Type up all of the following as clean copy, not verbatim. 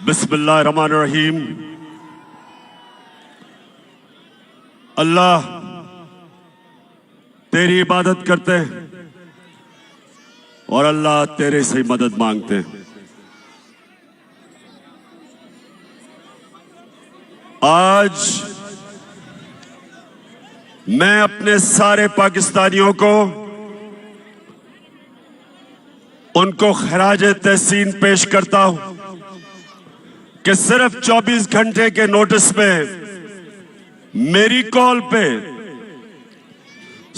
बिस्मिल्लाहिर्रहमानिर्रहीम। अल्लाह तेरी इबादत करते हैं और अल्लाह तेरे से मदद मांगते हैं। आज मैं अपने सारे पाकिस्तानियों को उनको खराज तहसीन पेश करता हूं कि सिर्फ 24 घंटे के नोटिस में मेरी कॉल पे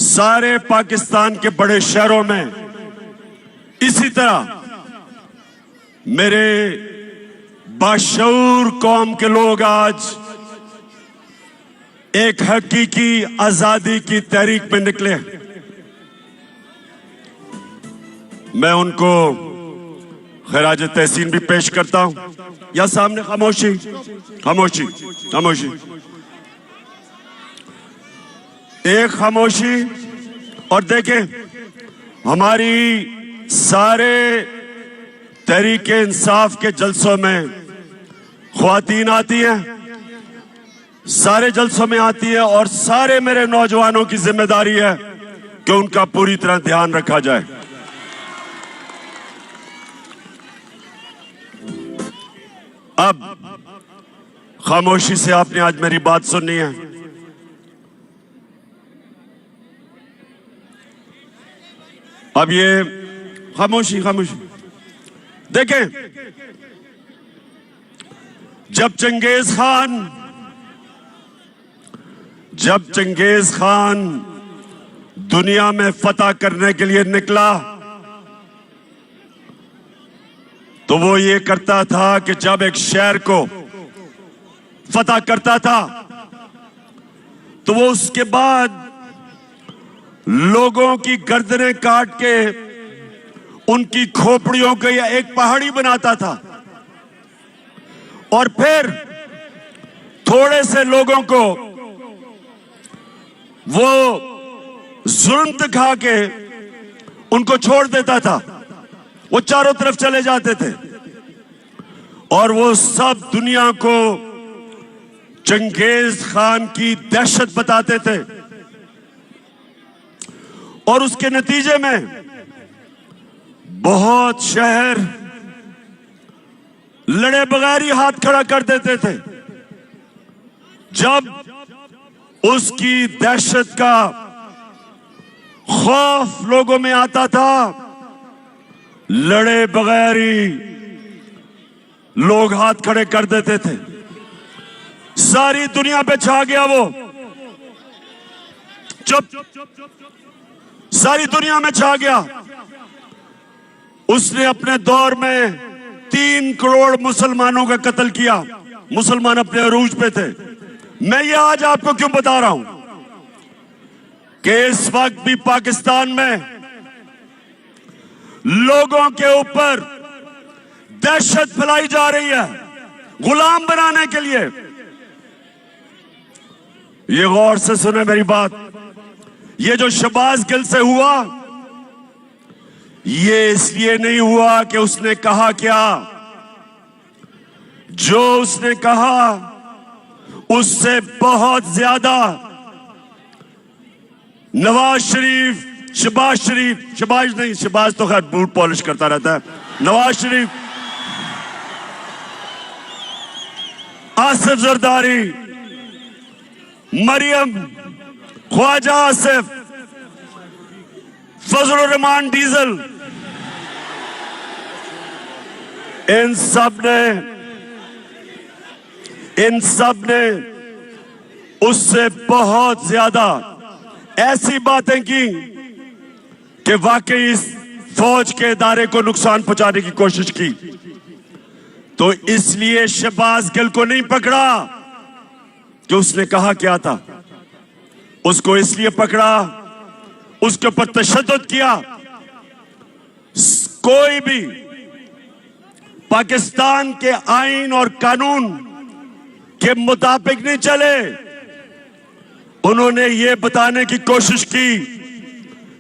सारे पाकिस्तान के बड़े शहरों में इसी तरह मेरे बाशऊर कौम के लोग आज एक हकीकी आजादी की तहरीक में निकले। मैं उनको खराज तहसीन भी पेश करता हूं। या सामने खामोशी खामोशी खामोशी, एक खामोशी। और देखें, हमारी सारे तहरीके इंसाफ के जलसों में ख्वातीन आती हैं, सारे जलसों में आती है और सारे मेरे नौजवानों की जिम्मेदारी है कि उनका पूरी तरह ध्यान रखा जाए। अब खामोशी से आपने आज मेरी बात सुननी है। अब ये खामोशी खामोशी। देखें, जब चंगेज खान दुनिया में फतह करने के लिए निकला तो वो ये करता था कि जब एक शहर को फतह करता था तो वो उसके बाद लोगों की गर्दनें काट के उनकी खोपड़ियों को या एक पहाड़ी बनाता था और फिर थोड़े से लोगों को वो जुल्म दिखा के उनको छोड़ देता था। वो चारों तरफ चले जाते थे और वो सब दुनिया को चंगेज खान की दहशत बताते थे और उसके नतीजे में बहुत शहर लड़े बगैर ही हाथ खड़ा कर देते थे। जब उसकी दहशत का खौफ लोगों में आता था, लड़े बगैर ही लोग हाथ खड़े कर देते थे। सारी दुनिया पे छा गया वो। चुप, सारी दुनिया में छा गया। उसने अपने दौर में 3 करोड़ मुसलमानों का कत्ल किया। मुसलमान अपने अरूज पे थे। मैं ये आज आपको क्यों बता रहा हूं कि इस वक्त भी पाकिस्तान में लोगों के ऊपर दहशत फैलाई जा रही है गुलाम बनाने के लिए। ये गौर से सुने मेरी बात। ये जो शहबाज गिल से हुआ, ये इसलिए नहीं हुआ कि उसने कहा क्या। जो उसने कहा उससे बहुत ज्यादा नवाज शरीफ, शहबाज तो खैर बूट पॉलिश करता रहता है। नवाज शरीफ, आसिफ जरदारी, मरियम, ख्वाजा आसिफ, फजल रहमान डीजल, इन सब ने उससे बहुत ज्यादा ऐसी बातें की कि वाकई इस फौज के इदारे को नुकसान पहुंचाने की कोशिश की। तो इसलिए शहबाज गिल को नहीं पकड़ा कि उसने कहा क्या था। उसको इसलिए पकड़ा, उसके ऊपर तशद्दुद किया। कोई भी पाकिस्तान के आईन और कानून के मुताबिक नहीं चले। उन्होंने ये बताने की कोशिश की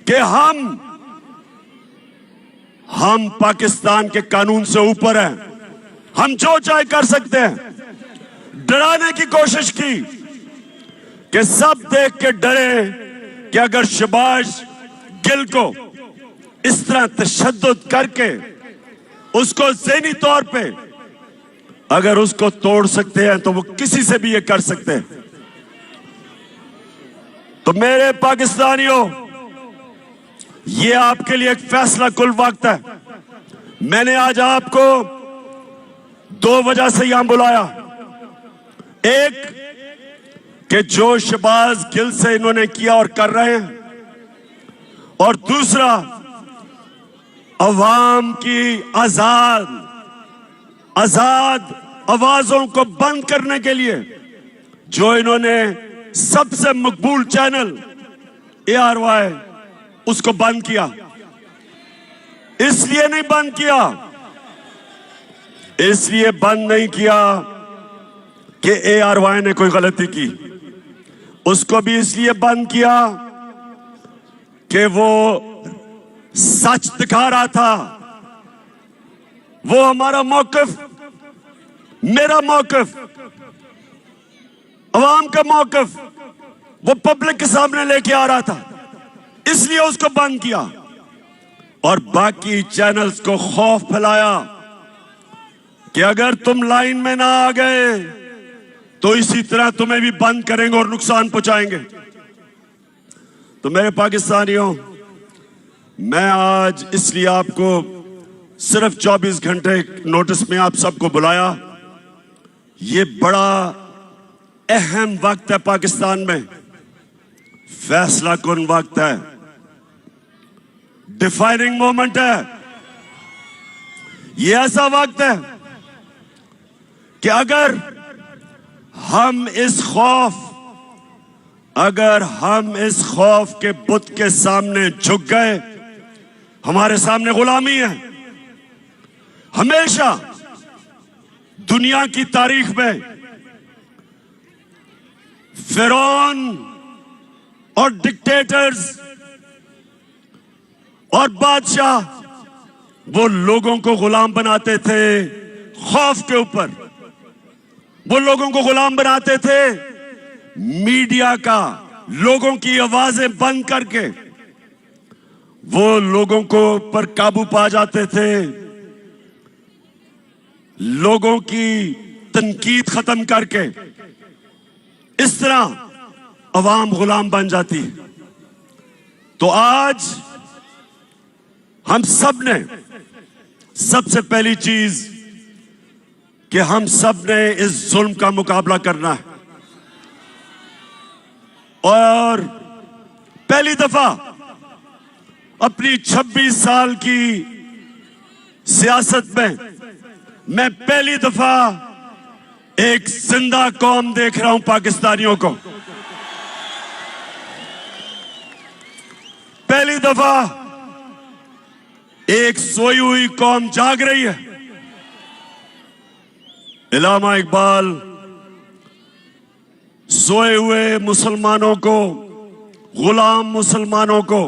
कि हम पाकिस्तान के कानून से ऊपर हैं, हम जो चाहे कर सकते हैं। डराने की कोशिश की कि सब देख के डरे कि अगर शहबाज गिल को इस तरह तशद्दुद करके उसको ज़हनी तौर पे अगर उसको तोड़ सकते हैं तो वो किसी से भी ये कर सकते हैं। तो मेरे पाकिस्तानियों, ये आपके लिए एक फैसला कुल वक्त है। मैंने आज आपको दो वजह से यहां बुलाया। एक कि जो शहबाज गिल से इन्होंने किया और कर रहे हैं, और दूसरा अवाम की आजाद आवाजों को बंद करने के लिए जो इन्होंने सबसे मकबूल चैनल ARY उसको बंद किया। इसलिए नहीं बंद किया, इसलिए बंद नहीं किया कि ARY ने कोई गलती की, उसको भी इसलिए बंद किया कि वो सच दिखा रहा था। वो हमारा मौकिफ, मेरा मौकिफ, अवाम का मौकिफ वो पब्लिक के सामने लेके आ रहा था, इसलिए उसको बंद किया। और बाकी चैनल्स को खौफ फैलाया कि अगर तुम लाइन में ना आ गए तो इसी तरह तुम्हें भी बंद करेंगे और नुकसान पहुंचाएंगे। तो मेरे पाकिस्तानियों, मैं आज इसलिए आपको सिर्फ 24 घंटे नोटिस में आप सबको बुलाया। ये बड़ा अहम वक्त है पाकिस्तान में, फैसला कुन वक्त है, डिफाइनिंग मोमेंट है। ये ऐसा वक्त है कि अगर हम इस खौफ के बुत के सामने झुक गए, हमारे सामने गुलामी है। हमेशा दुनिया की तारीख में फिरौन और डिक्टेटर्स और बादशाह वो लोगों को गुलाम बनाते थे खौफ के ऊपर, वो लोगों को गुलाम बनाते थे मीडिया का, लोगों की आवाजें बंद करके वो लोगों को पर काबू पा जाते थे, लोगों की तनकीद खत्म करके इस तरह अवाम गुलाम बन जाती है। तो आज हम सब ने सबसे पहली चीज कि हम सब ने इस जुल्म का मुकाबला करना है। और पहली दफा अपनी 26 साल की सियासत में मैं पहली दफा एक जिंदा कौम देख रहा हूं पाकिस्तानियों को। पहली दफा एक सोई हुई कौम जाग रही है। इलामा इकबाल सोए हुए मुसलमानों को, गुलाम मुसलमानों को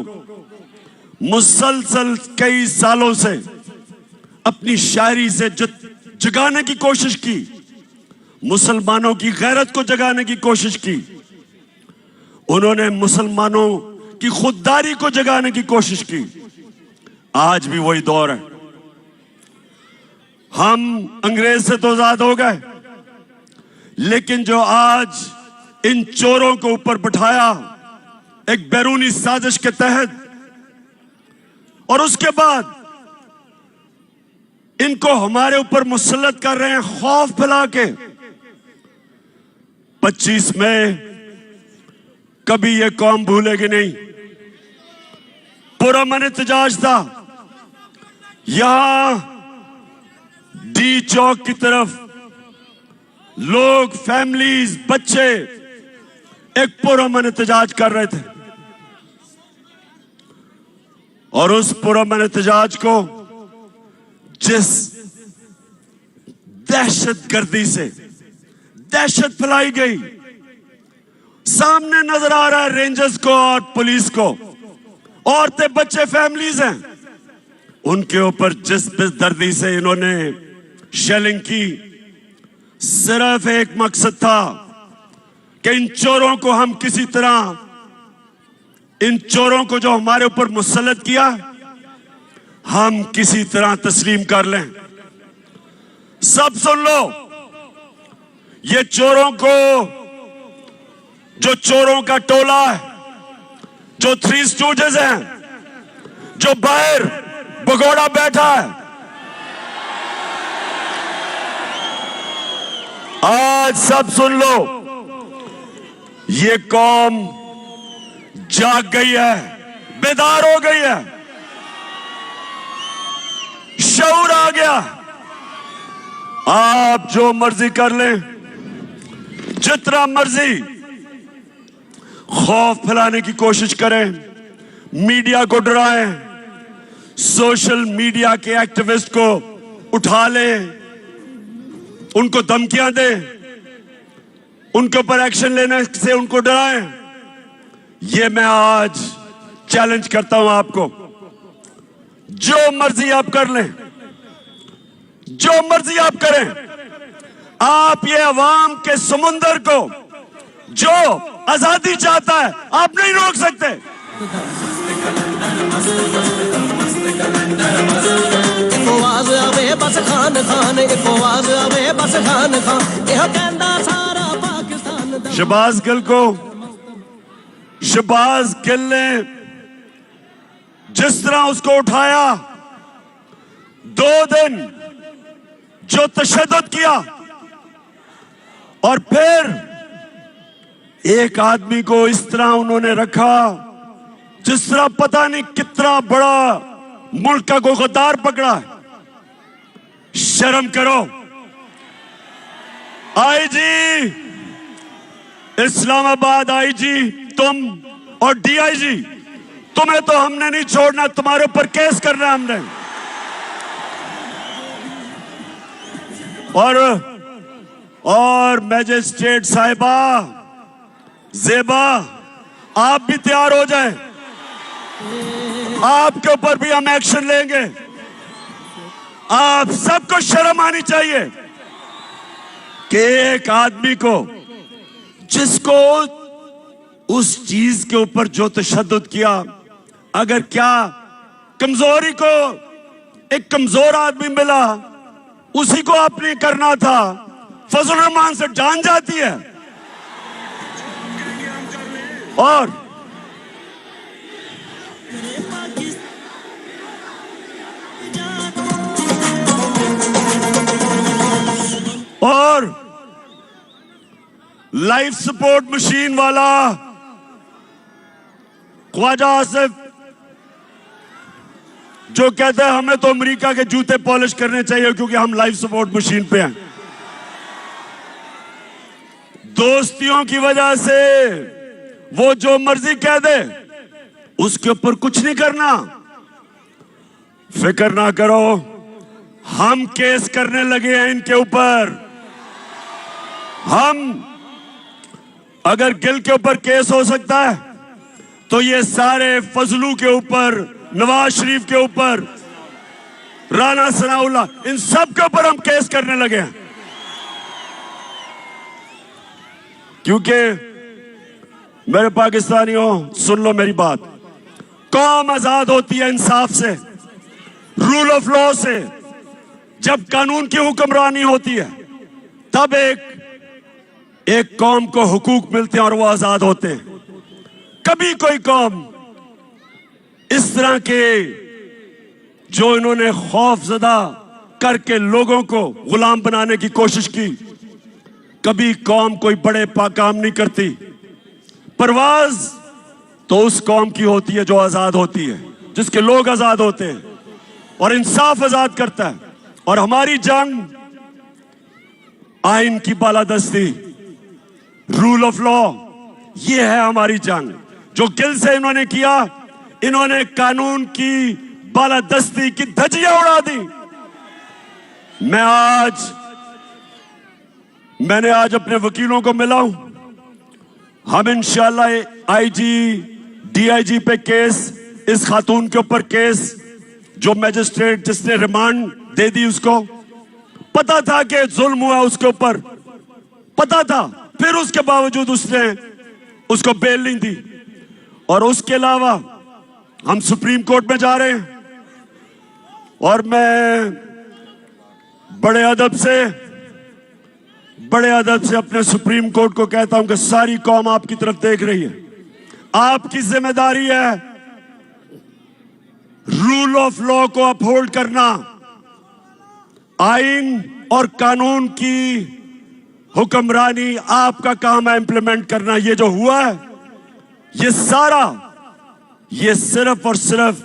मुसलसल कई सालों से अपनी शायरी से जगाने की कोशिश की, मुसलमानों की गैरत को जगाने की कोशिश की। उन्होंने मुसलमानों की खुददारी को जगाने की कोशिश की। आज भी वही दौर है। हम अंग्रेज से तो आजाद हो गए, लेकिन जो आज इन चोरों को ऊपर बिठाया एक बैरूनी साजिश के तहत, और उसके बाद इनको हमारे ऊपर मुसल्लत कर रहे हैं खौफ फैला के। 25 मई कभी ये कौम भूलेगी नहीं। पुरअमन एहतजाज था, यहां डी चौक की तरफ लोग, फैमिलीज, बच्चे एक पुरअमन एहतजाज कर रहे थे, और उस पुरअमन एहतजाज को जिस दहशतगर्दी से दहशत फैलाई गई, सामने नजर आ रहा है रेंजर्स को और पुलिस को, औरतें, बच्चे, फैमिलीज हैं, उनके ऊपर जिस बेदर्दी से इन्होंने शेलिंग की, सिर्फ एक मकसद था कि इन चोरों को हम किसी तरह, इन चोरों को जो हमारे ऊपर मुसल्लत किया, हम किसी तरह तस्लीम कर लें। सब सुन लो, ये चोरों को, जो चोरों का टोला है, जो थ्री स्टूडेंट्स हैं, जो बाहर भगोड़ा बैठा है, आज सब सुन लो, ये कौम जाग गई है, बेदार हो गई है, शऊर आ गया। आप जो मर्जी कर लें, जितना मर्जी खौफ फैलाने की कोशिश करें, मीडिया को डराएं, सोशल मीडिया के एक्टिविस्ट को उठा लें, उनको धमकियां दें, उनके ऊपर एक्शन लेने से उनको डराएं। ये मैं आज चैलेंज करता हूं आपको, जो मर्जी आप कर लें, जो मर्जी आप करें, आप ये अवाम के समुंदर को जो आजादी चाहता है, आप नहीं रोक सकते। शहबाज गिल को, शहबाज गिल ने जिस तरह उसको उठाया, 2 दिन जो तशद्दुद किया, और फिर एक आदमी को इस तरह उन्होंने रखा जिस तरह पता नहीं कितना बड़ा मुल्क का कोई गद्दार पकड़ा है। शर्म करो। आईजी इस्लामाबाद, आईजी तुम और डीआईजी, तुम्हें तो हमने नहीं छोड़ना, तुम्हारे ऊपर केस करना है हमने। और मैजिस्ट्रेट साहिबा ज़ेबा, आप भी तैयार हो जाएं, आपके ऊपर भी हम एक्शन लेंगे। आप सबको शर्म आनी चाहिए कि एक आदमी को, जिसको उस चीज के ऊपर जो तशद्दुद किया, अगर क्या कमजोरी को एक कमजोर आदमी मिला, उसी को आपने करना था। फजल रहमान से जान जाती है। और लाइफ सपोर्ट मशीन वाला ख्वाजा आसिफ, जो कहता है हमें तो अमेरिका के जूते पॉलिश करने चाहिए क्योंकि हम लाइफ सपोर्ट मशीन पे हैं। दोस्तियों की वजह से वो जो मर्जी कह दे, उसके ऊपर कुछ नहीं करना। फिक्र ना करो, हम केस करने लगे हैं इनके ऊपर। हम, अगर गिल के ऊपर केस हो सकता है तो ये सारे फजलू के ऊपर, नवाज शरीफ के ऊपर, राना सनाउल्लाह, इन सब के ऊपर हम केस करने लगे हैं। क्योंकि मेरे पाकिस्तानियों, सुन लो मेरी बात, कौम आजाद होती है इंसाफ से, रूल ऑफ लॉ से। जब कानून की हुक्मरानी होती है तब एक कौम को हुकूक मिलते हैं और वो आजाद होते हैं। कभी कोई कौम इस तरह के, जो इन्होंने खौफजदा करके लोगों को गुलाम बनाने की कोशिश की, कभी कौम कोई बड़े काम नहीं करती। परवाज तो उस कौम की होती है जो आजाद होती है, जिसके लोग आजाद होते हैं और इंसाफ आजाद करता है। और हमारी जंग आइन की बालादस्ती, रूल ऑफ लॉ, ये है हमारी जंग। जो गिल से इन्होंने किया, इन्होंने कानून की बालादस्ती की धज्जियां उड़ा दी। मैंने आज अपने वकीलों को मिला हूं। हम इंशाल्लाह आईजी, डीआईजी पे केस, इस खातून के ऊपर केस जो मैजिस्ट्रेट जिसने रिमांड दे दी उसको पता था कि जुल्म हुआ उसके ऊपर, पता था, फिर उसके बावजूद उसने उसको बेल नहीं दी। और उसके अलावा हम सुप्रीम कोर्ट में जा रहे हैं और मैं बड़े अदब से अपने सुप्रीम कोर्ट को कहता हूं कि सारी कौम आपकी तरफ देख रही है। आपकी जिम्मेदारी है रूल ऑफ लॉ को अपहोल्ड करना, आइन और कानून की हुक्मरानी आपका काम है इंप्लीमेंट करना। ये जो हुआ है ये सारा, ये सिर्फ और सिर्फ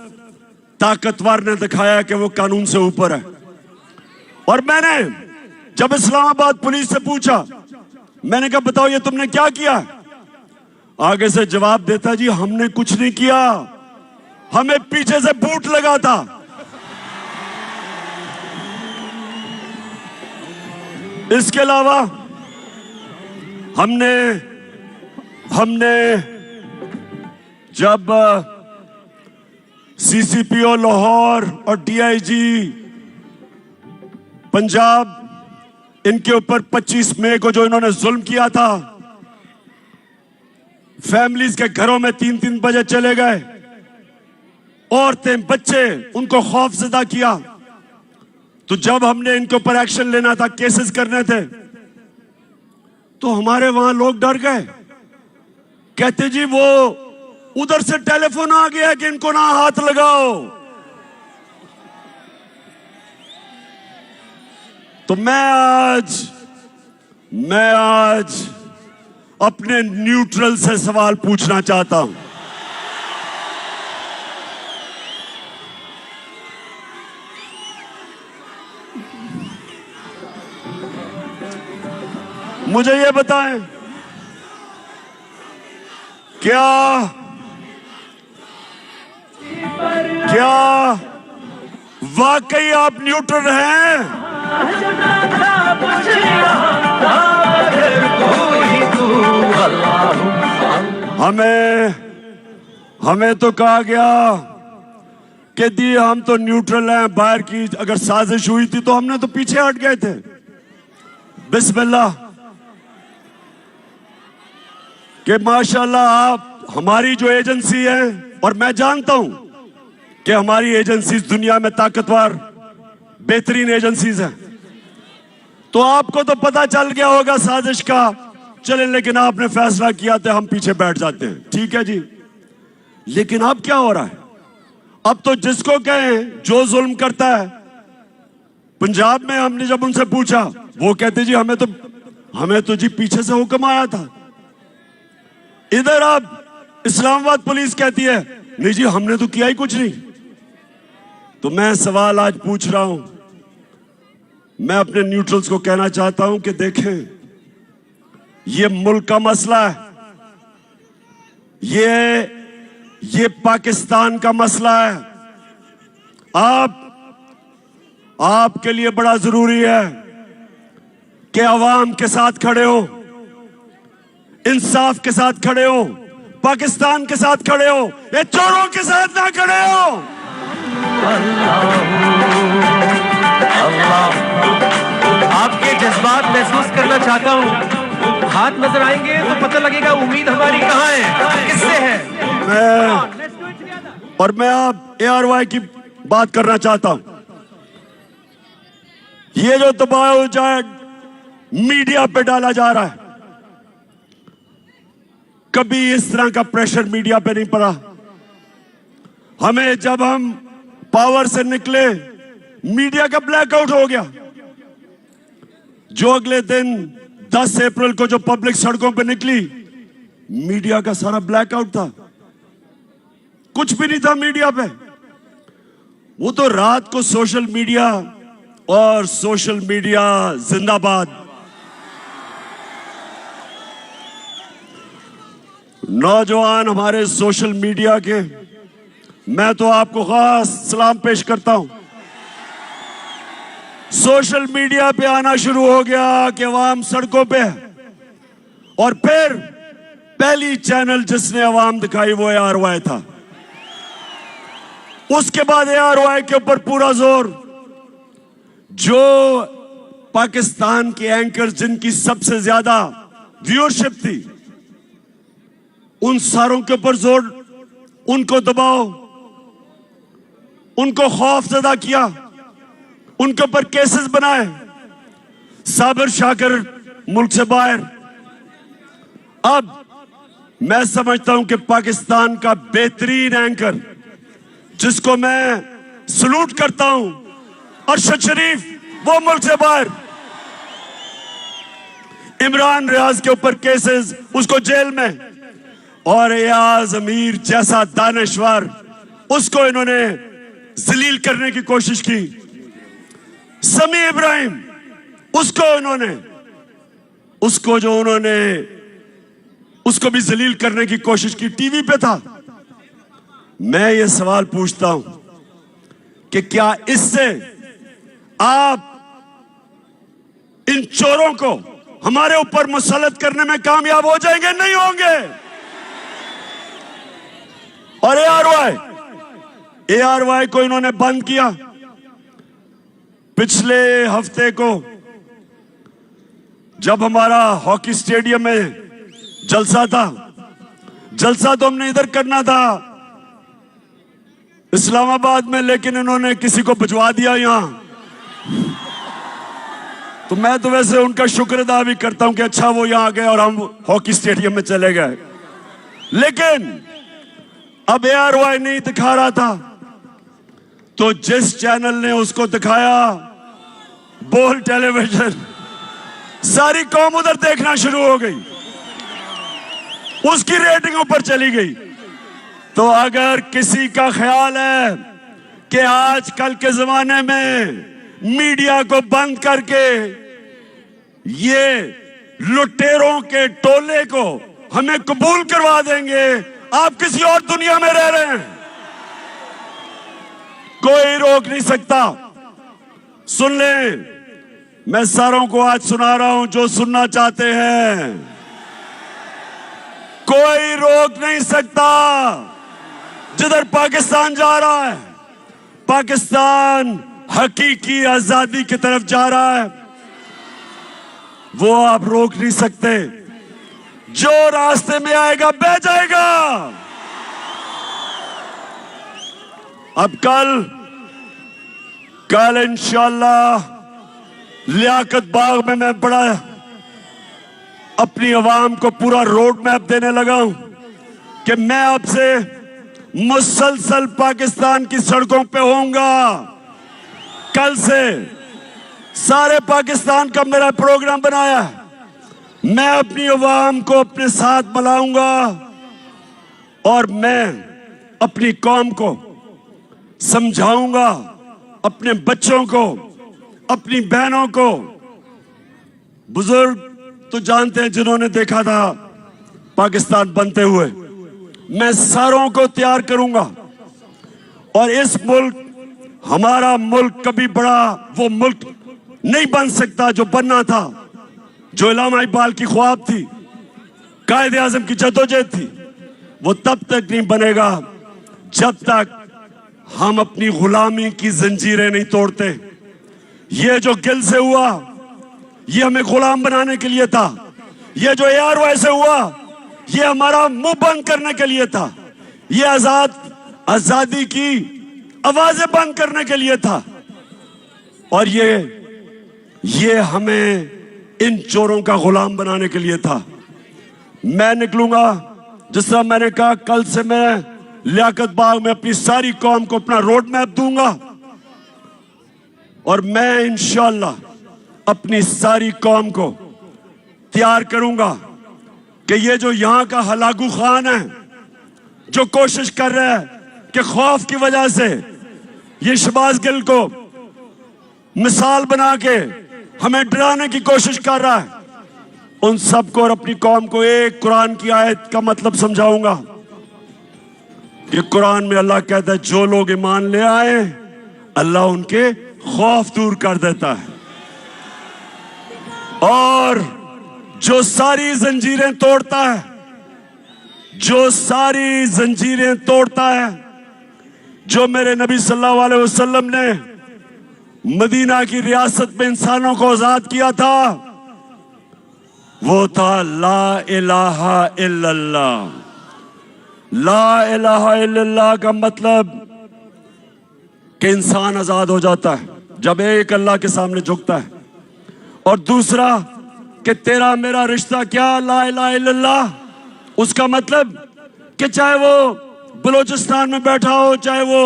ताकतवर ने दिखाया कि वो कानून से ऊपर है। और मैंने जब इस्लामाबाद पुलिस से पूछा, मैंने कहा बताओ ये तुमने क्या किया, आगे से जवाब देता जी हमने कुछ नहीं किया, हमें पीछे से बूट लगा था। इसके अलावा हमने जब सीसीपीओ लाहौर और डीआईजी पंजाब इनके ऊपर 25 मई को जो इन्होंने जुल्म किया था, फैमिलीज के घरों में 3-3 बजे चले गए, औरतें बच्चे उनको खौफजदा किया, तो जब हमने इनके ऊपर एक्शन लेना था, केसेस करने थे, तो हमारे वहां लोग डर गए, कहते जी वो उधर से टेलीफोन आ गया कि इनको ना हाथ लगाओ। तो मैं आज अपने न्यूट्रल से सवाल पूछना चाहता हूं। मुझे ये बताएं, क्या वाकई आप न्यूट्रल हैं? हमें तो कहा गया कि दी हम तो न्यूट्रल हैं, बाहर की अगर साजिश हुई थी तो हमने तो पीछे हट गए थे। बिस्मिल्लाह कि माशाल्लाह आप हमारी जो एजेंसी है, और मैं जानता हूं कि हमारी एजेंसीज दुनिया में ताकतवर बेहतरीन एजेंसीज हैं, तो आपको तो पता चल गया होगा साजिश का, चले लेकिन आपने फैसला किया तो हम पीछे बैठ जाते हैं, ठीक है जी। लेकिन अब क्या हो रहा है, अब तो जिसको कहें जो जुल्म करता है, पंजाब में हमने जब उनसे पूछा वो कहते जी हमें तो जी पीछे से हुक्म आया था। इधर अब इस्लामाबाद पुलिस कहती है नहीं जी हमने तो किया ही कुछ नहीं। तो मैं सवाल आज पूछ रहा हूं, मैं अपने न्यूट्रल्स को कहना चाहता हूं कि देखें, ये मुल्क का मसला है, ये पाकिस्तान का मसला है। आपके लिए बड़ा जरूरी है कि अवाम के साथ खड़े हो, इंसाफ के साथ खड़े हो, पाकिस्तान के साथ खड़े हो, ये चोरों के साथ ना खड़े हो। आपके जज्बात महसूस करना चाहता हूं, हाथ नजर आएंगे तो पता लगेगा उम्मीद हमारी कहां है, किससे है। मैं अब ARY की बात करना चाहता हूं। ये जो दबाव मीडिया पे डाला जा रहा है, कभी इस तरह का प्रेशर मीडिया पे नहीं पड़ा। हमें जब हम पावर से निकले, मीडिया का ब्लैकआउट हो गया। जो अगले दिन 10 अप्रैल को जो पब्लिक सड़कों पे निकली, मीडिया का सारा ब्लैकआउट था, कुछ भी नहीं था मीडिया पे। वो तो रात को सोशल मीडिया और सोशल मीडिया जिंदाबाद। नौजवान हमारे सोशल मीडिया के, मैं तो आपको खास सलाम पेश करता हूं। सोशल मीडिया पे आना शुरू हो गया कि अवाम सड़कों पे है, और फिर पहली चैनल जिसने अवाम दिखाई वो ARY था। उसके बाद ARY के ऊपर पूरा जोर। जो पाकिस्तान के एंकर जिनकी सबसे ज्यादा व्यूअरशिप थी, उन सारों के ऊपर जोर, उनको दबाओ, उनको खौफ ज़दा किया, उनके ऊपर केसेस बनाए। साबिर शाकिर मुल्क से बाहर। अब मैं समझता हूं कि पाकिस्तान का बेहतरीन एंकर, जिसको मैं सलूट करता हूं, अरशद शरीफ, वो मुल्क से बाहर। इमरान रियाज के ऊपर केसेस, उसको जेल में। और एयाज अमीर जैसा दानश्वर, उसको इन्होंने जलील करने की कोशिश की। समी इब्राहिम, उसको भी जलील करने की कोशिश की, टीवी पे था। मैं ये सवाल पूछता हूं कि क्या इससे आप इन चोरों को हमारे ऊपर मुसल्लत करने में कामयाब हो जाएंगे? नहीं होंगे। और ARY को इन्होंने बंद किया। पिछले हफ्ते को जब हमारा हॉकी स्टेडियम में जलसा तो हमने इधर करना था, इस्लामाबाद में, लेकिन इन्होंने किसी को भिजवा दिया यहां। तो मैं तो वैसे उनका शुक्र अदा भी करता हूं कि अच्छा वो यहां आ गए और हम हॉकी स्टेडियम में चले गए। लेकिन अब ARY नहीं दिखा रहा था, तो जिस चैनल ने उसको दिखाया, बोल टेलीविजन, सारी कौम उधर देखना शुरू हो गई, उसकी रेटिंग ऊपर चली गई। तो अगर किसी का ख्याल है कि आजकल के जमाने में मीडिया को बंद करके ये लुटेरों के टोले को हमें कबूल करवा देंगे, आप किसी और दुनिया में रह रहे हैं। कोई रोक नहीं सकता। सुन ले, मैं सारों को आज सुना रहा हूं जो सुनना चाहते हैं। कोई रोक नहीं सकता। जिधर पाकिस्तान जा रहा है, पाकिस्तान हकीकी आजादी की तरफ जा रहा है, वो आप रोक नहीं सकते। जो रास्ते में आएगा बह जाएगा। अब कल इंशाअल्लाह लियाकत बाग में मैं बड़ा अपनी आवाम को पूरा रोड मैप देने लगा हूं कि मैं अब से मुसलसल पाकिस्तान की सड़कों पे होऊंगा। कल से सारे पाकिस्तान का मेरा प्रोग्राम बनाया है। मैं अपनी आवाम को अपने साथ मिलाऊंगा और मैं अपनी कौम को समझाऊंगा, अपने बच्चों को, अपनी बहनों को। बुजुर्ग तो जानते हैं जिन्होंने देखा था पाकिस्तान बनते हुए। मैं सारों को तैयार करूंगा और इस मुल्क, हमारा मुल्क कभी बड़ा वो मुल्क नहीं बन सकता जो बनना था, जो इलामा इकबाल की ख्वाब थी, कायदे आजम की जद्दोजहद थी। वो तब तक नहीं बनेगा जब तक हम अपनी गुलामी की जंजीरें नहीं तोड़ते। ये जो गिल से हुआ, ये हमें गुलाम बनाने के लिए था। ये जो ARY से हुआ, ये हमारा मुंह बंद करने के लिए था। ये आजादी की आवाजें बंद करने के लिए था। और ये हमें इन चोरों का गुलाम बनाने के लिए था। मैं निकलूंगा, जिस तरह मैंने कहा, कल से मैं लियाकत बाग में अपनी सारी कौम को अपना रोड मैप दूंगा और मैं इंशाअल्लाह अपनी सारी कौम को तैयार करूंगा कि ये जो यहां का हलाकू खान है, जो कोशिश कर रहा है कि खौफ की वजह से ये शहबाज गिल को मिसाल बना के हमें डराने की कोशिश कर रहा है, उन सबको और अपनी कौम को एक कुरान की आयत का मतलब समझाऊंगा कि कुरान में अल्लाह कहता है जो लोग ईमान ले आए अल्लाह उनके खौफ दूर कर देता है, और जो सारी जंजीरें तोड़ता है, जो सारी जंजीरें तोड़ता है, जो मेरे नबी सल्लल्लाहु अलैहि वसल्लम ने मदीना की रियासत में इंसानों को आजाद किया था, वो था ला इलाहा इल्लल्लाह। ला इलाहा इल्लल्लाह का मतलब कि इंसान आजाद हो जाता है जब एक अल्लाह के सामने झुकता है। और दूसरा कि तेरा मेरा रिश्ता क्या, ला इलाहा इल्लल्लाह। उसका मतलब कि चाहे वो बलूचिस्तान में बैठा हो, चाहे वो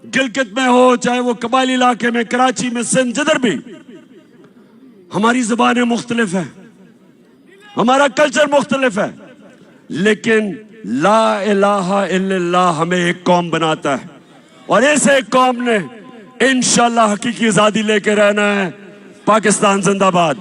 गिलगित में हो, चाहे वो कबायली इलाके में, कराची में, सिंध, जिधर भी, हमारी जुबानें मुख्तलिफ है, हमारा कल्चर मुख्तलिफ है, लेकिन ला इलाहा इल्लल्लाह हमें एक कौम बनाता है। और इस एक कौम ने इंशाअल्लाह हकीकी आजादी लेके रहना है। पाकिस्तान जिंदाबाद।